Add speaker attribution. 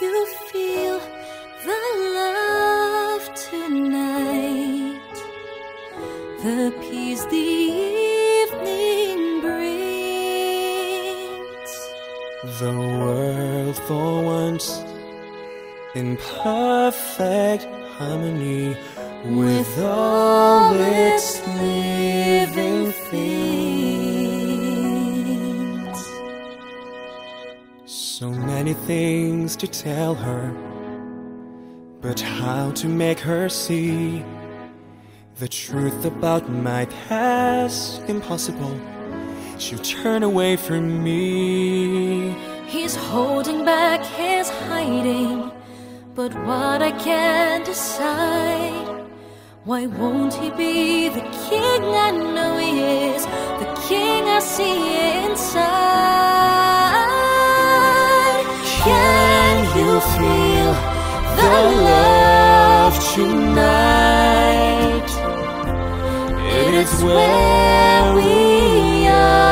Speaker 1: you feel the love tonight? The peace the evening brings.
Speaker 2: The world for once in perfect harmony with all its living things. So many things to tell her, but how to make her see the truth about my past? Impossible. She'll turn away from me.
Speaker 1: He's holding back, he's hiding, but what I can't decide. Why won't he be the king I know he is, the king I see inside? Can you feel the love tonight? It is where we are.